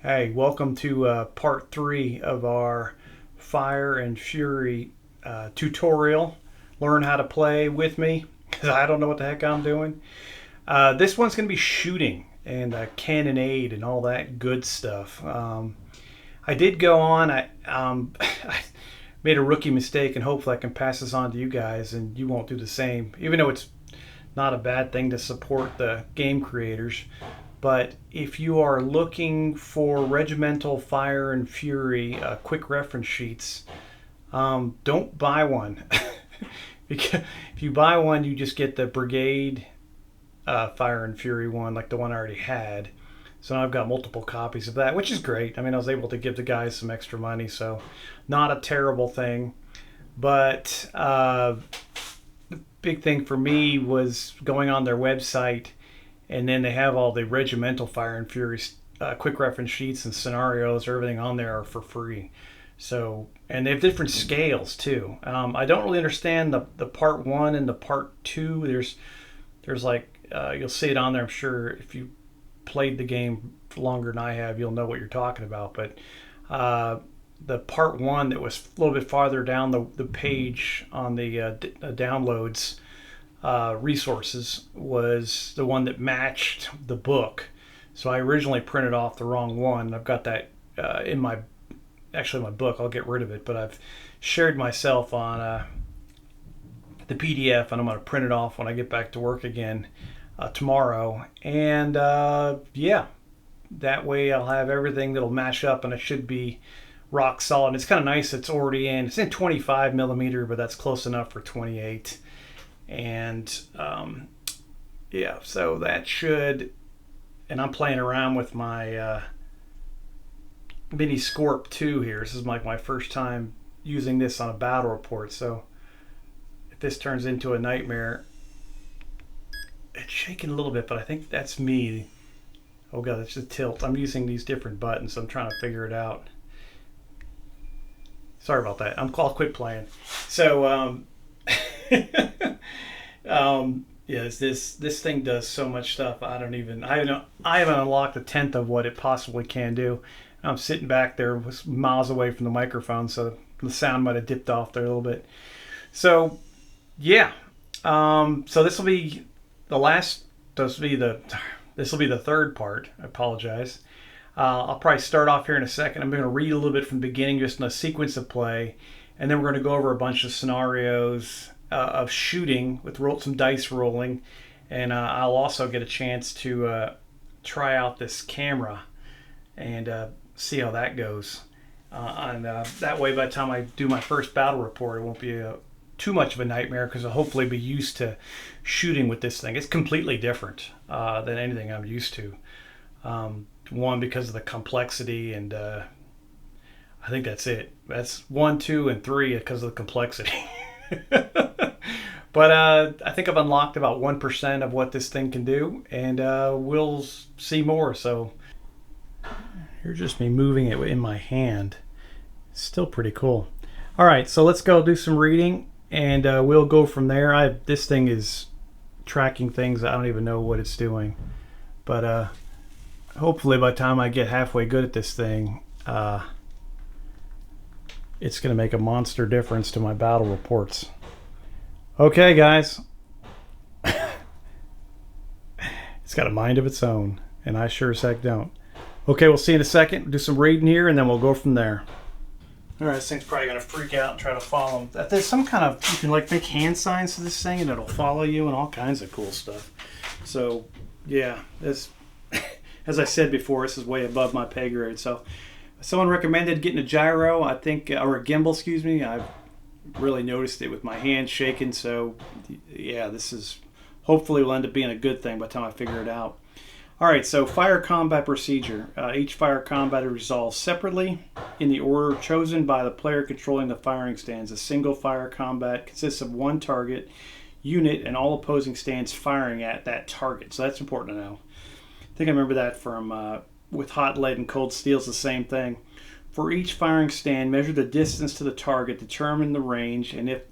Hey, welcome to part 3 of our Fire and Fury tutorial. Learn how to play with me because I don't know what the heck I'm doing. This one's going to be shooting and cannonade and all that good stuff. I did go on. I made a rookie mistake, and hopefully I can pass this on to you guys and you won't do the same, even though it's not a bad thing to support the game creators. But if you are looking for regimental Fire and Fury quick reference sheets, don't buy one. Because if you buy one, you just get the Brigade Fire and Fury one, like the one I already had. So now I've got multiple copies of that, which is great. I mean, I was able to give the guys some extra money, so not a terrible thing. But the big thing for me was going on their website, and then they have all the regimental Fire and Fury quick reference sheets and scenarios. Everything on there are for free. So, and they have different scales too. I don't really understand the part one and the part two. There's like you'll see it on there. I'm sure if you played the game longer than I have, you'll know what you're talking about. But the part one that was a little bit farther down the page on the downloads resources was the one that matched the book. So I originally printed off the wrong one. I've got that in my book. I'll get rid of it, but I've shared myself on the PDF, and I'm going to print it off when I get back to work again tomorrow. And yeah, that way I'll have everything that'll match up, and it should be rock solid. It's kind of nice. It's already in. It's in 25 millimeter, but that's close enough for 28. And yeah, so that should. And I'm playing around with my Mini Scorp 2 here. This is like my first time using this on a battle report. So if this turns into a nightmare, it's shaking a little bit, but I think that's me. Oh god, it's just tilt. I'm using these different buttons, so I'm trying to figure it out. Sorry about that. I'll quit playing. So yes, this thing does so much stuff. I haven't unlocked a tenth of what it possibly can do. I'm sitting back there miles away from the microphone, so the sound might have dipped off there a little bit. So yeah, so this will be the last. This will be the third part. I apologize. I'll probably start off here in a second. I'm going to read a little bit from the beginning, just in a sequence of play, and then we're going to go over a bunch of scenarios of shooting with some dice rolling, and I'll also get a chance to try out this camera and see how that goes. And that way, by the time I do my first battle report, it won't be too much of a nightmare because I'll hopefully be used to shooting with this thing. It's completely different than anything I'm used to. One, because of the complexity, and I think that's it. That's 1, 2, and 3 because of the complexity. But I think I've unlocked about 1% of what this thing can do, and we'll see more. So here's just me moving it in my hand. It's still pretty cool. All right, so let's go do some reading, and we'll go from there. This thing is tracking things. I don't even know what it's doing, but hopefully by the time I get halfway good at this thing, it's going to make a monster difference to my battle reports. Okay, guys. It's got a mind of its own, and I sure as heck don't. Okay, we'll see you in a second. We'll do some reading here, and then we'll go from there. All right, this thing's probably going to freak out and try to follow him. There's some kind of, you can like make hand signs to this thing, and it'll follow you and all kinds of cool stuff. So, yeah, this, as I said before, this is way above my pay grade. So, someone recommended getting a gyro, I think, or a gimbal, excuse me. I've really noticed it with my hand shaking. So, yeah, this is hopefully will end up being a good thing by the time I figure it out. All right, so fire combat procedure. Each fire combat is resolved separately in the order chosen by the player controlling the firing stands. A single fire combat consists of one target, unit, and all opposing stands firing at that target. So that's important to know. I think I remember that from with hot lead and cold steel is the same thing. For each firing stand, measure the distance to the target, determine the range, and if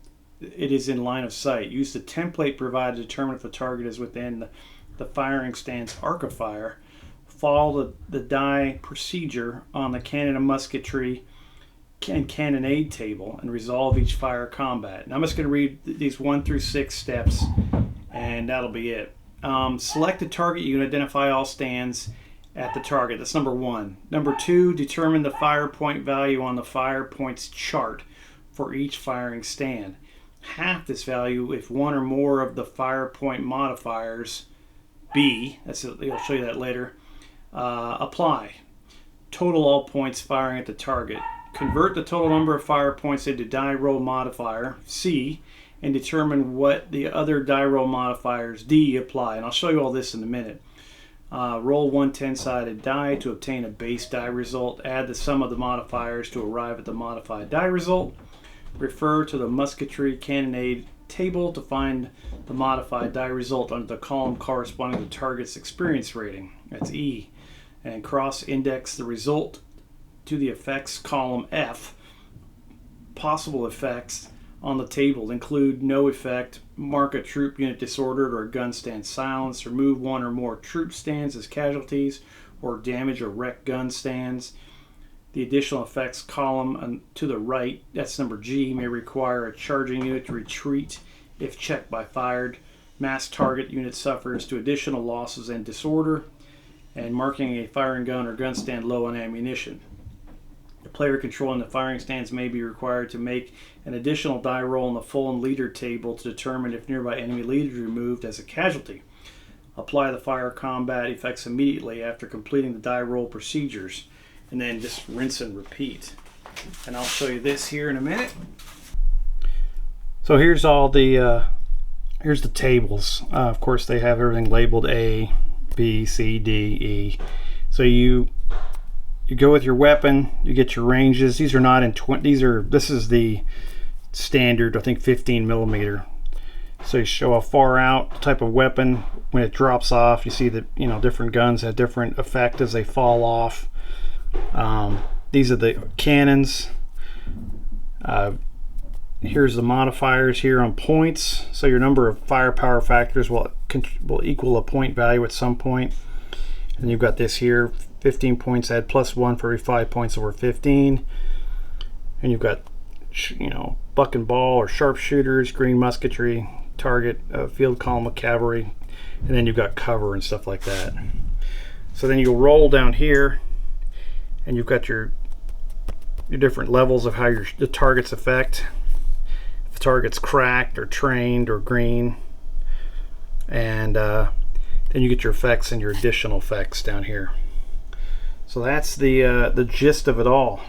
it is in line of sight. Use the template provided to determine if the target is within the firing stand's arc of fire. follow the die procedure on the Cannon and Musketry and Cannonade table and resolve each fire combat. And I'm just going to read these 1 through 6 steps, and that'll be it. Select the target. You can identify all stands at the target. That's number 1. Number 2, determine the fire point value on the fire points chart for each firing stand. Half this value if one or more of the fire point modifiers B, I'll show you that later, apply. Total all points firing at the target. Convert the total number of fire points into die roll modifier C, and determine what the other die roll modifiers D apply. And I'll show you all this in a minute. Roll one 10-sided die to obtain a base die result. Add the sum of the modifiers to arrive at the modified die result. Refer to the Musketry Cannonade table to find the modified die result under the column corresponding to the target's experience rating. That's E. And cross-index the result to the effects column F. Possible effects on the table include no effect, mark a troop unit disordered or a gun stand silenced, remove one or more troop stands as casualties, or damage or wreck gun stands. The additional effects column to the right, that's number G, may require a charging unit to retreat if checked by fired. Mass target unit suffers to additional losses and disorder, and marking a firing gun or gun stand low on ammunition. The player controlling the firing stands may be required to make an additional die roll on the full and leader table to determine if nearby enemy leader is removed as a casualty. Apply the fire combat effects immediately after completing the die roll procedures, and then just rinse and repeat. And I'll show you this here in a minute. So here's all the here's the tables. Of course, they have everything labeled A, B, C, D, E. So you go with your weapon, you get your ranges. These are not in 20. This is the standard, I think 15 millimeter. So you show how far out, the type of weapon. When it drops off, you see that different guns have different effect as they fall off. These are the cannons. Here's the modifiers here on points. So your number of firepower factors will equal a point value at some point. And you've got this here, 15 points, add +1 for every 5 points over 15. And you've got, buck and ball or sharpshooters, green musketry, target, field column of cavalry, and then you've got cover and stuff like that. So then you'll roll down here, and you've got your different levels of how the targets affect. If the target's cracked or trained or green, and then you get your effects and your additional effects down here. So that's the gist of it all.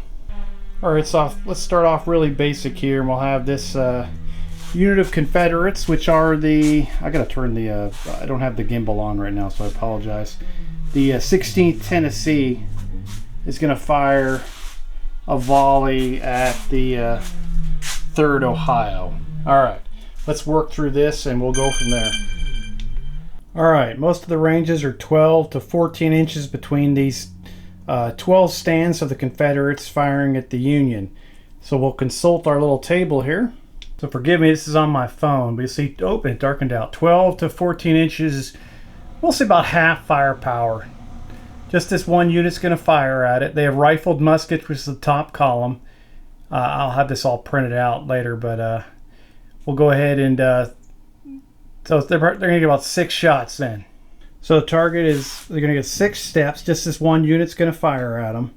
All right, so let's start off really basic here, and we'll have this unit of Confederates, which are I gotta turn I don't have the gimbal on right now, so I apologize. The 16th Tennessee is gonna fire a volley at the 3rd Ohio. All right, let's work through this and we'll go from there. All right, most of the ranges are 12 to 14 inches between these 12 stands of the Confederates firing at the Union. So we'll consult our little table here. So forgive me, this is on my phone, but you see, it darkened out. 12 to 14 inches, we'll say about half firepower. Just this one unit's going to fire at it. They have rifled muskets, which is the top column. I'll have this all printed out later, but we'll go ahead and so they're going to get about 6 shots then. So the target they're going to get 6 steps. Just this one unit's going to fire at them,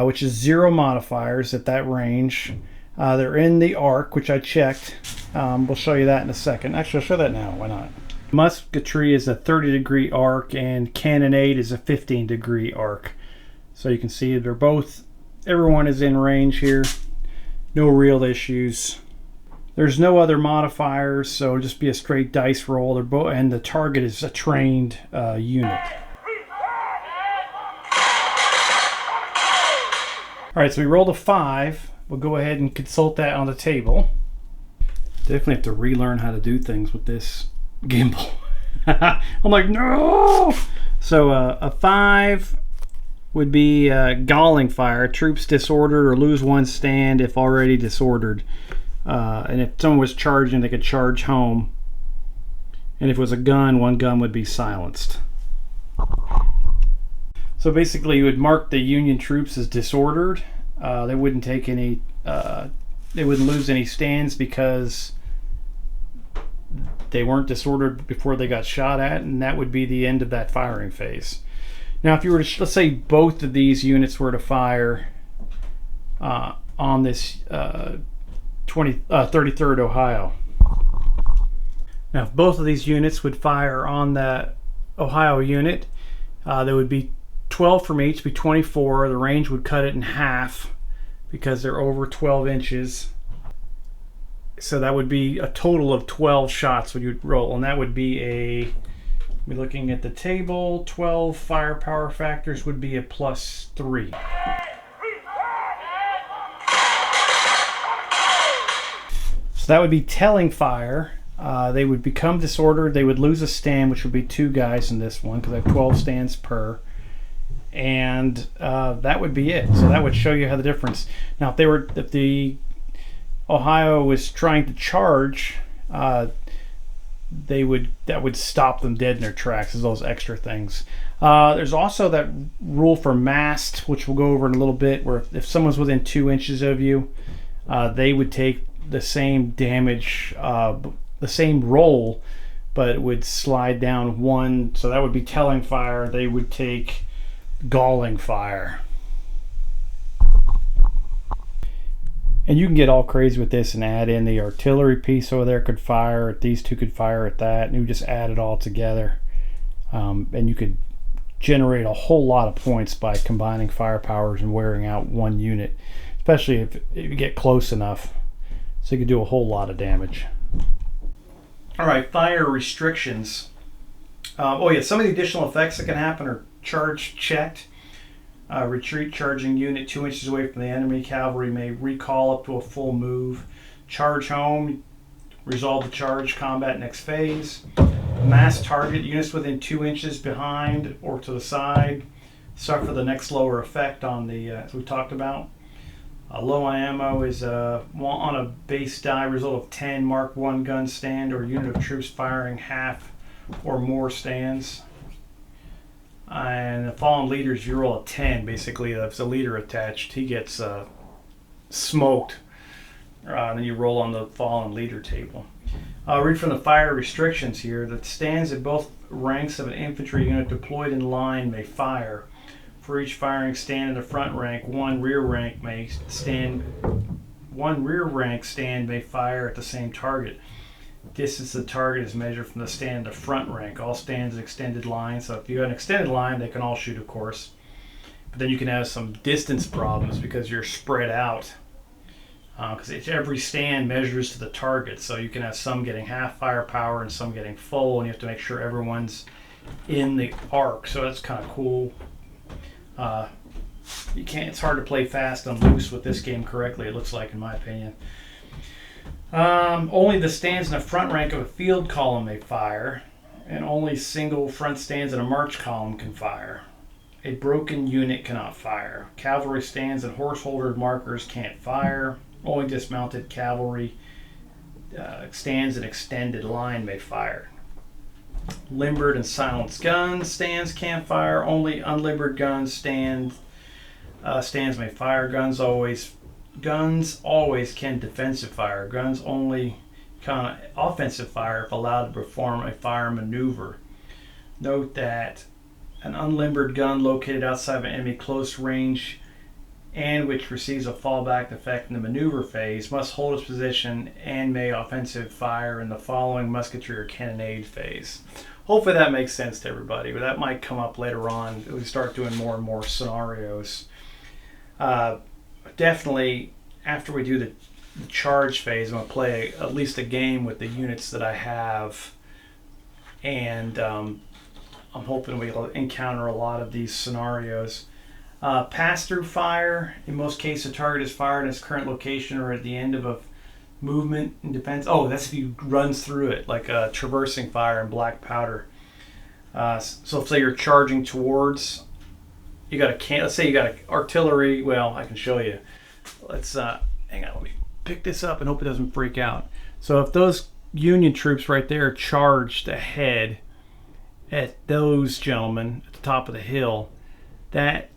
which is 0 modifiers at that range. They're in the arc, which I checked. We'll show you that in a second. Actually, I'll show that now. Why not? Musketry is a 30-degree arc, and Cannonade is a 15-degree arc. So you can see everyone is in range here. No real issues. There's no other modifiers, so it'll just be a straight dice roll. And the target is a trained unit. All right, so we rolled a 5. We'll go ahead and consult that on the table. Definitely have to relearn how to do things with this gimbal. I'm like, no! So a 5 would be galling fire. Troops disordered or lose one stand if already disordered. And if someone was charging, they could charge home. And if it was a gun, one gun would be silenced. So basically, you would mark the Union troops as disordered. They wouldn't take any. They wouldn't lose any stands because they weren't disordered before they got shot at, and that would be the end of that firing phase. Now, if you were to, let's say both of these units were to fire on this 33rd Ohio. Now, if both of these units would fire on that Ohio unit, there would be 12 from each, be 24. The range would cut it in half because they're over 12 inches. So that would be a total of 12 shots when you'd roll, and that would be we're looking at the table, 12 firepower factors would be a +3. So that would be telling fire. They would become disordered. They would lose a stand, which would be 2 guys in this one because I have 12 stands per. And that would be it. So that would show you how the difference. Now, if the Ohio was trying to charge, that would stop them dead in their tracks. As those extra things. There's also that rule for massed, which we'll go over in a little bit, where if someone's within 2 inches of you, they would take the same damage, the same roll, but it would slide down 1. So that would be telling fire. They would take galling fire. And you can get all crazy with this and add in the artillery piece over there could fire, these two could fire at that, and you just add it all together. And you could generate a whole lot of points by combining firepowers and wearing out one unit, especially if you get close enough. So you could do a whole lot of damage. All right, fire restrictions. Oh yeah, some of the additional effects that can happen are charge checked. Retreat charging unit 2 inches away from the enemy. Cavalry may recall up to a full move. Charge home. Resolve the charge. Combat next phase. Mass target. Units within 2 inches behind or to the side suffer the next lower effect on the, as we talked about. Low on ammo is on a base die result of 10. Mark 1 gun stand or unit of troops firing half or more stands. And the fallen leaders, you roll a 10. Basically, if there's a leader attached, he gets smoked. And then you roll on the fallen leader table. I'll read from the fire restrictions here. That stands at both ranks of an infantry unit deployed in line may fire. For each firing stand in the front rank, one rear rank stand may fire at the same target. Distance to the target is measured from the stand to front rank. All stands extended line. So if you have an extended line, they can all shoot, of course. But then you can have some distance problems because you're spread out. Because every stand measures to the target. So you can have some getting half firepower and some getting full, and you have to make sure everyone's in the arc. So that's kind of cool. It's hard to play fast and loose with this game correctly, it looks like, in my opinion. Only the stands in the front rank of a field column may fire, and only single front stands in a march column can fire. A broken unit cannot fire. Cavalry stands and horse-holder markers can't fire. Only dismounted cavalry stands in extended line may fire. Limbered and silenced guns stands can't fire. Only unlimbered guns stands may fire. Guns always can defensive fire. Guns only can offensive fire if allowed to perform a fire maneuver. Note that an unlimbered gun located outside of an enemy close range and which receives a fallback effect in the maneuver phase must hold its position and may offensive fire in the following musketry or cannonade phase. Hopefully that makes sense to everybody, but that might come up later on as we start doing more and more scenarios. Definitely, after we do the charge phase, I'm going to play at least a game with the units that I have, and I'm hoping we'll encounter a lot of these scenarios. Pass-through fire. In most cases, the target is fired in its current location or at the end of a movement and depends. Oh, that's if he runs through it, like traversing fire and black powder. So say you're charging towards, let's say you got artillery. Well, I can show you. Let's hang on. Let me pick this up and hope it doesn't freak out. So if those Union troops right there charged ahead at those gentlemen at the top of the hill, that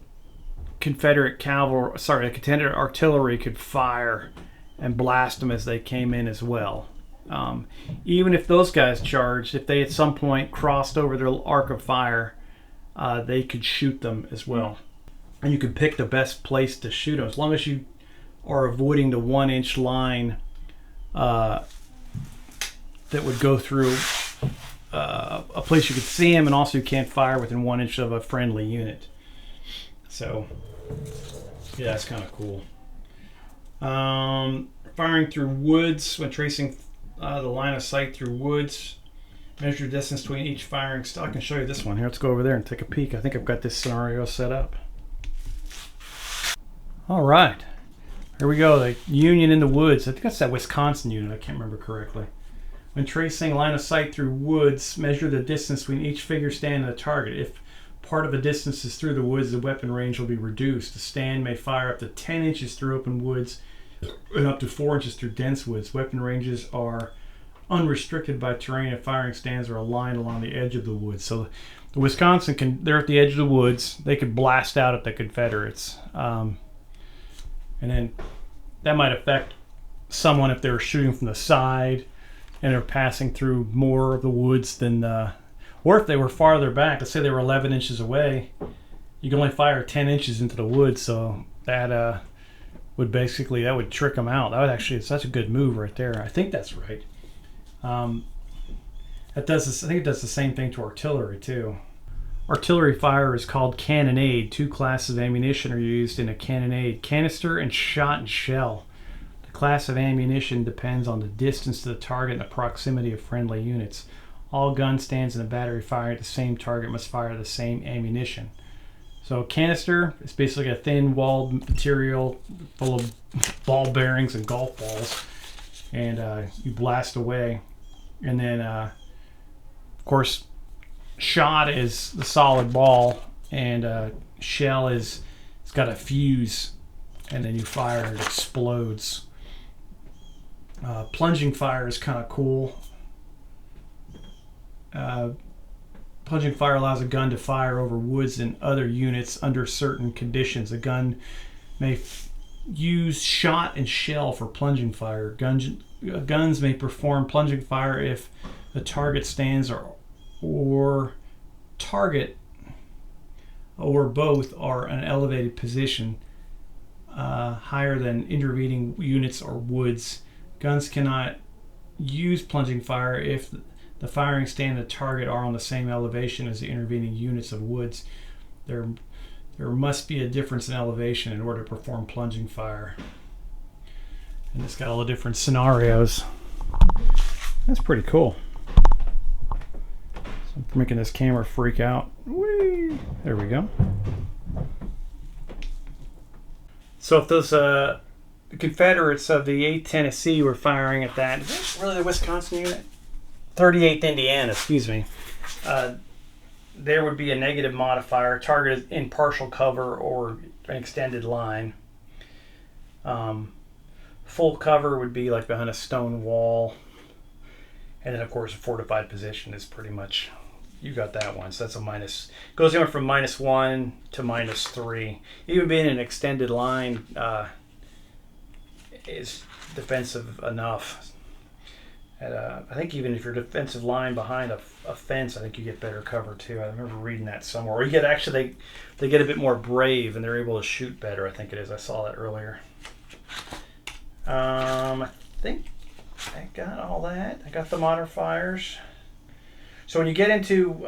Confederate cavalry, sorry, the Confederate artillery could fire and blast them as they came in as well. Even if those guys charged, if they at some point crossed over their arc of fire, they could shoot them as well. And you could pick the best place to shoot them, as long as you are avoiding the 1-inch line that would go through a place you could see them, and also you can't fire within 1 inch of a friendly unit. So, yeah, that's kind of cool. Firing through woods when tracing the line of sight through woods. Measure distance between each firing style. I can show you this one here. Let's go over there and take a peek. I think I've got this scenario set up. All right, here we go. The Union in the woods. I think that's that Wisconsin unit. I can't remember correctly. When tracing line of sight through woods, measure the distance between each figure stand and the target. If part of a distance is through the woods, the weapon range will be reduced. The stand may fire up to 10 inches through open woods and up to 4 inches through dense woods. Weapon ranges are unrestricted by terrain if firing stands are aligned along the edge of the woods. So the Wisconsin they're at the edge of the woods. They could blast out at the Confederates. And then that might affect someone if they were shooting from the side and they're passing through more of the woods than, or if they were farther back. Let's say they were 11 inches away, you can only fire 10 inches into the woods, so that would basically, that would trick them out. That would actually, it's such a good move right there. I think that's right. That does this, I think it does the same thing to artillery too. Artillery fire is called cannonade. Two classes of ammunition are used in a cannonade: canister and shot and shell. The class of ammunition depends on the distance to the target and the proximity of friendly units. All gun stands in a battery firing at the same target must fire the same ammunition. So a canister is basically a thin walled material full of ball bearings and golf balls, and you blast away. And then of course shot is the solid ball, and shell is, it's got a fuse, and then you fire and it explodes. Plunging fire is kind of cool. Plunging fire allows a gun to fire over woods and other units under certain conditions. A gun may use shot and shell for plunging fire. Guns may perform plunging fire if the target stands or target or both are in an elevated position higher than intervening units or woods. Guns cannot use plunging fire if the firing stand and the target are on the same elevation as the intervening units of woods. There must be a difference in elevation in order to perform plunging fire. And it's got all the different scenarios. That's pretty cool. So I'm making this camera freak out. Whee! There we go. So if those Confederates of the 8th Tennessee were firing at that, is that really the Wisconsin unit? 38th Indiana, excuse me. There would be a negative modifier, targeted in partial cover or an extended line. Full cover would be like behind a stone wall. And then of course a fortified position is pretty much, you got that one. So that's a minus, goes anywhere from -1 to -3. Even being an extended line is defensive enough. I think even if you're defensive line behind a fence, I think you get better cover too. I remember reading that somewhere. Or you get, actually, they get a bit more brave and they're able to shoot better, I think it is. I saw that earlier. I think I got all that. I got the modifiers. So when you get into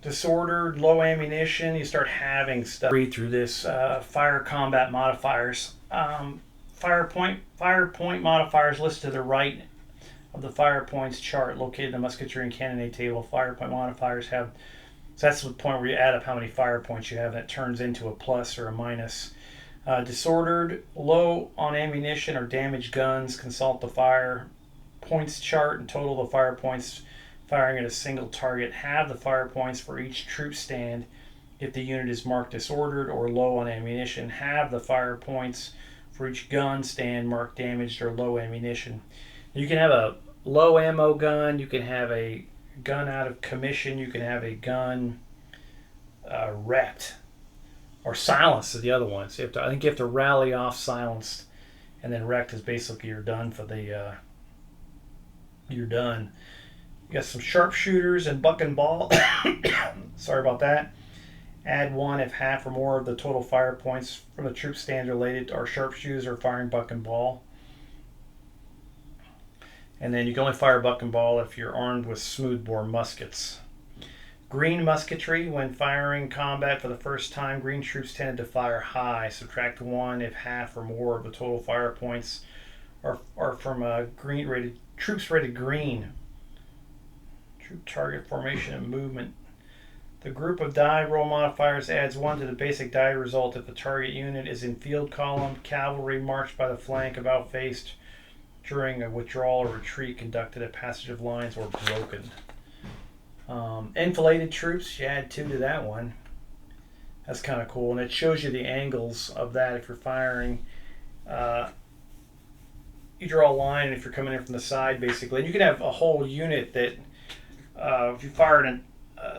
disordered, low ammunition, you start having stuff. Read through this. Fire combat modifiers. Fire point modifiers listed to the right of the fire points chart located in the Musketry and Cannonade table. Fire point modifiers have, so that's the point where you add up how many fire points you have, and it turns into a plus or a minus. Disordered, low on ammunition or damaged guns, consult the fire points chart and total the fire points firing at a single target. Have the fire points for each troop stand if the unit is marked disordered or low on ammunition. Have the fire points for each gun stand marked damaged or low ammunition. You can have a low ammo gun, you can have a gun out of commission, you can have a gun wrecked. Or silenced is the other one. So I think you have to rally off silenced, and then wrecked is basically you're done for the. You're done. You got some sharpshooters and buck and ball. Sorry about that. Add one if half or more of the total fire points from the troop stand related are sharpshooters or firing buck and ball. And then you can only fire buck and ball if you're armed with smoothbore muskets. Green musketry. When firing combat for the first time, green troops tended to fire high. Subtract one if half or more of the total fire points are from green rated troops rated green. Troop target formation and movement. The group of die roll modifiers adds one to the basic die result if the target unit is in field column, cavalry marched by the flank of outfaced during a withdrawal or retreat conducted at passage of lines or broken. Enfiladed troops, you add two to that one. That's kind of cool, and it shows you the angles of that if you're firing. You draw a line if you're coming in from the side, basically. And you can have a whole unit that, if you fired in,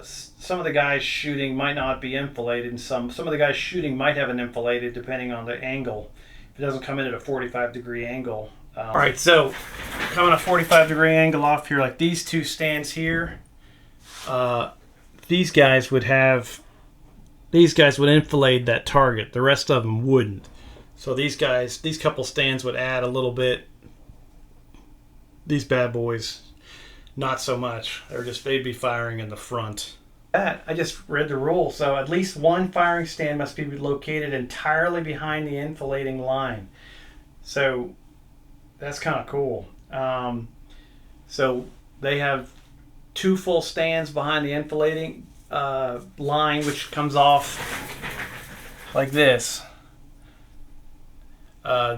some of the guys shooting might not be enfiladed, and some of the guys shooting might have an enfiladed depending on the angle. If it doesn't come in at a 45-degree angle. All right, so coming a 45-degree angle off here, like these two stands here, these guys would enfilade that target. The rest of them wouldn't. So these couple stands would add a little bit. These bad boys, not so much. They'd be firing in the front. I just read the rule. So at least one firing stand must be located entirely behind the enfilading line. So that's kind of cool. So they have two full stands behind the enfilading line, which comes off like this.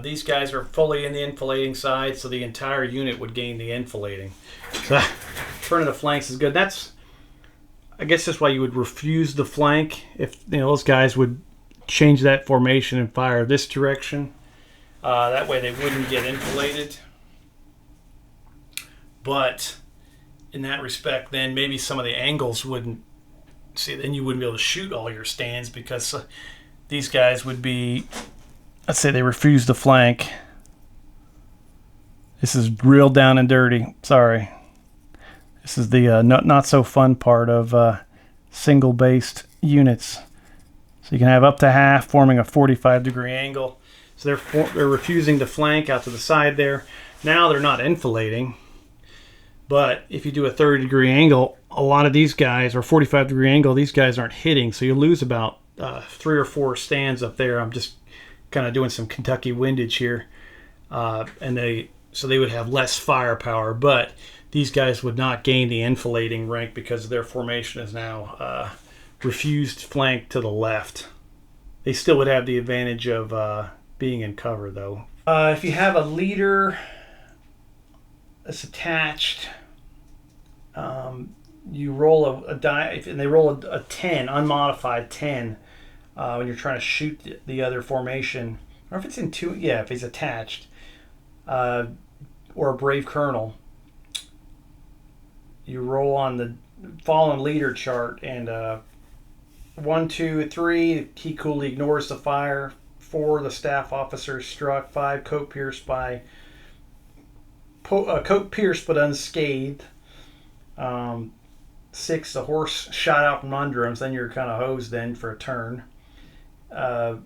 These guys are fully in the enfilading side, so the entire unit would gain the enfilading. So turning the flanks is good. I guess that's why you would refuse the flank if those guys would change that formation and fire this direction. That way they wouldn't get enfiladed. But in that respect, then maybe some of the angles wouldn't. See, then you wouldn't be able to shoot all your stands because these guys would be. Let's say they refuse the flank. This is real down and dirty. Sorry. This is the not so fun part of single-based units. So you can have up to half forming a 45-degree angle. So they're refusing to flank out to the side there. Now they're not enfilading. But if you do a 30-degree angle, a lot of these guys, or 45-degree angle, these guys aren't hitting. So you lose about 3 or 4 stands up there. I'm just kind of doing some Kentucky windage here. And they would have less firepower. But these guys would not gain the enfilading rank because their formation is now refused flank to the left. They still would have the advantage of being in cover, though. If you have a leader that's attached, you roll a die, and they roll a 10, unmodified 10, when you're trying to shoot the other formation. Or if it's in two, if he's attached, or a brave colonel. You roll on the fallen leader chart, and 1, 2, 3, he coolly ignores the fire. 4, the staff officer is struck. 5, coat pierced but unscathed. 6, the horse shot out from under him, so then you're kind of hosed then for a turn. A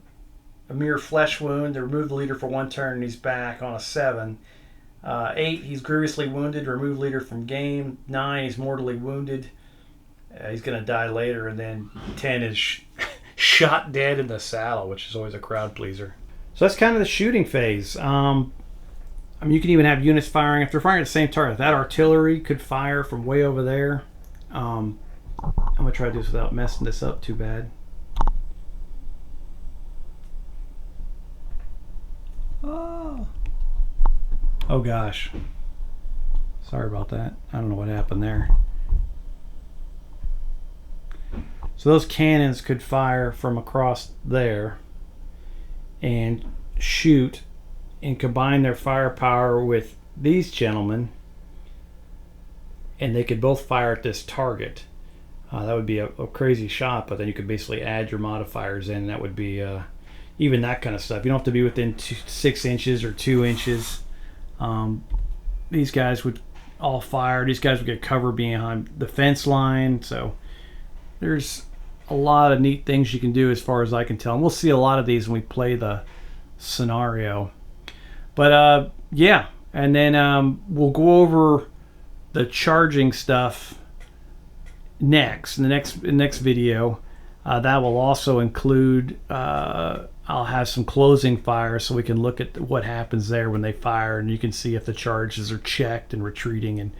mere flesh wound, they remove the leader for 1 turn and he's back on a 7. 8, he's grievously wounded, remove leader from game. 9, he's mortally wounded. He's going to die later. And then 10 is shot dead in the saddle, which is always a crowd pleaser. So that's kind of the shooting phase. You can even have units firing. If they're firing at the same target, that artillery could fire from way over there. I'm going to try to do this without messing this up too bad. Oh gosh. Sorry about that. I don't know what happened there. So those cannons could fire from across there and shoot and combine their firepower with these gentlemen, and they could both fire at this target. That would be a crazy shot, but then you could basically add your modifiers in. That would be even that kind of stuff. You don't have to be within 6 inches or 2 inches. These guys would all fire. These guys would get cover behind the fence line. So there's a lot of neat things you can do as far as I can tell. And we'll see a lot of these when we play the scenario. But yeah, and then we'll go over the charging stuff next in the next video. That will also include I'll have some closing fire so we can look at what happens there when they fire, and you can see if the charges are checked and retreating, and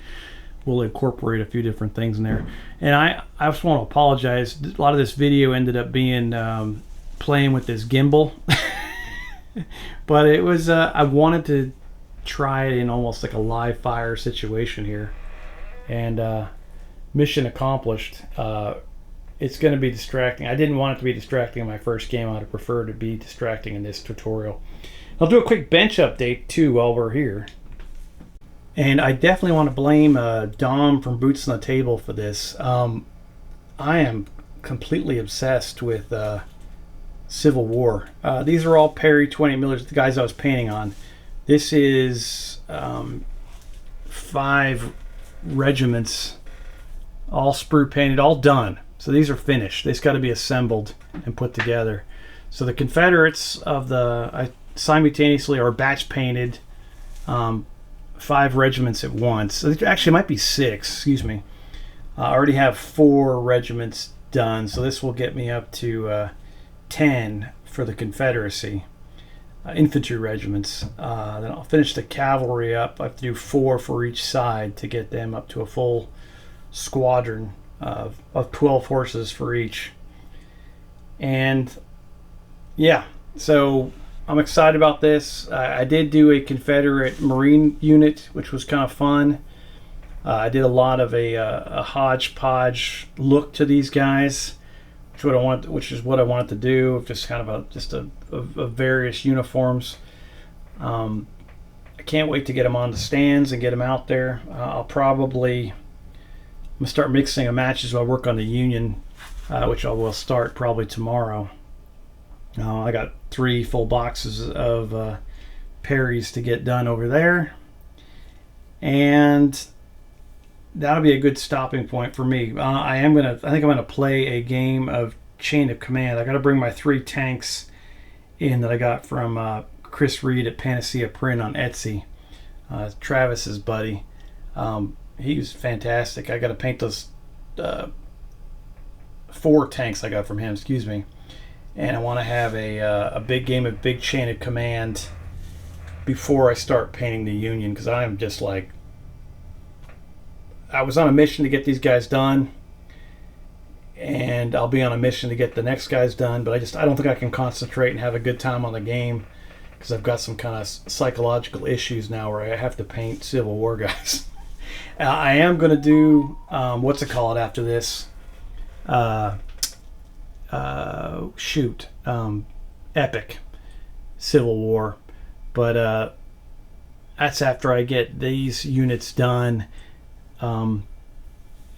we'll incorporate a few different things in there. And I just want to apologize. A lot of this video ended up being playing with this gimbal. But it was I wanted to try it in almost like a live fire situation here, and mission accomplished. It's going to be distracting. I didn't want it to be distracting in my first game. I'd prefer to be distracting in this tutorial. I'll do a quick bench update too while we're here. And I definitely want to blame Dom from Boots on the Table for this. I am completely obsessed with Civil War. These are all Perry 20mm, the guys I was painting on. This is 5 regiments, all sprue painted, all done. So these are finished. They've got to be assembled and put together. So the Confederates of I simultaneously are batch painted 5 regiments at once. Actually, it might be 6. Excuse me. I already have 4 regiments done. So this will get me up to 10 for the Confederacy. Infantry regiments. Then I'll finish the cavalry up. I have to do 4 for each side to get them up to a full squadron of 12 horses for each. And yeah, so I'm excited about this. I did do a Confederate Marine unit, which was kind of fun. I did a lot of a hodgepodge look to these guys, which is what I wanted to do. Just kind of a various uniforms. I can't wait to get them on the stands and get them out there. I'm gonna start mixing a matches while I work on the Union, which I will start probably tomorrow. I got 3 full boxes of Perry's to get done over there, and that'll be a good stopping point for me. I think I'm gonna play a game of Chain of Command. I got to bring my 3 tanks in that I got from Chris Reed at Panacea Print on Etsy, Travis's buddy. He was fantastic. I got to paint those 4 tanks I got from him, excuse me. And I want to have a big game of big Chain of Command before I start painting the Union, because I am just like, I was on a mission to get these guys done, and I'll be on a mission to get the next guys done, but I don't think I can concentrate and have a good time on the game, because I've got some kind of psychological issues now where I have to paint Civil War guys. I am going to do, what's it called after this? Epic Civil War. But that's after I get these units done. And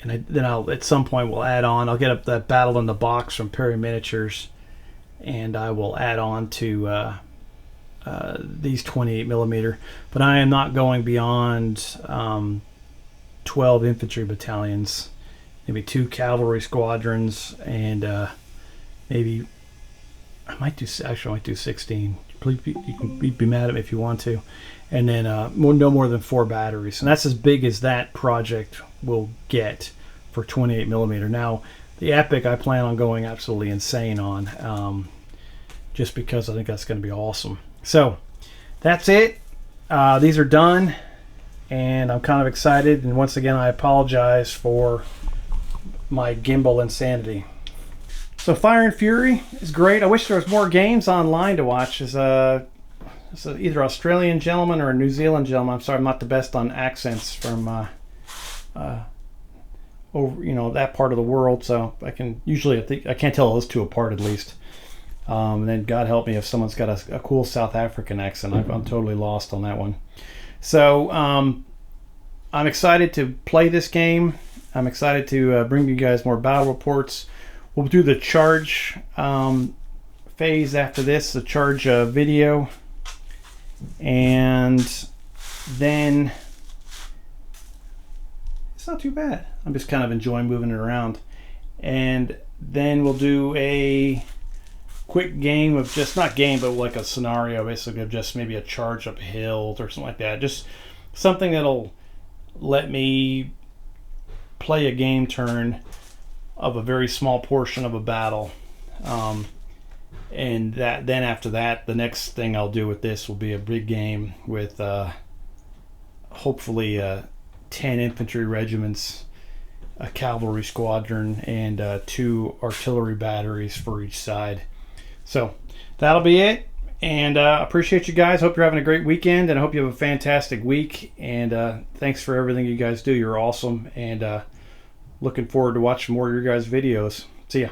then I'll, at some point, we'll add on. I'll get up that Battle in the Box from Perry Miniatures, and I will add on to these 28mm. But I am not going beyond 12 infantry battalions, maybe 2 cavalry squadrons, and maybe I might do 16. Please, you can be mad at me if you want to, and then no more than 4 batteries, and that's as big as that project will get for 28mm. Now the Epic I plan on going absolutely insane on, just because I think that's going to be awesome. So that's it. These are done, and I'm kind of excited, and once again I apologize for my gimbal insanity. So Fire and Fury is great. I wish there was more games online to watch. It's either Australian gentleman or a New Zealand gentleman. I'm sorry, I'm not the best on accents from over that part of the world. So I can't tell those 2 apart at least. And then God help me if someone's got a cool South African accent. I'm totally lost on that one. So I'm excited to play this game. I'm excited to bring you guys more battle reports. We'll do the charge phase after this, the charge video, and then it's not too bad. I'm just kind of enjoying moving it around. And then we'll do a quick game of just, not game, but like a scenario basically of just maybe a charge up a hill or something like that. Just something that'll let me play a game turn of a very small portion of a battle. And then after that, the next thing I'll do with this will be a big game with hopefully 10 infantry regiments, a cavalry squadron, and 2 artillery batteries for each side. So that'll be it, and appreciate you guys. Hope you're having a great weekend, and I hope you have a fantastic week, and thanks for everything you guys do. You're awesome, and looking forward to watching more of your guys' videos. See ya.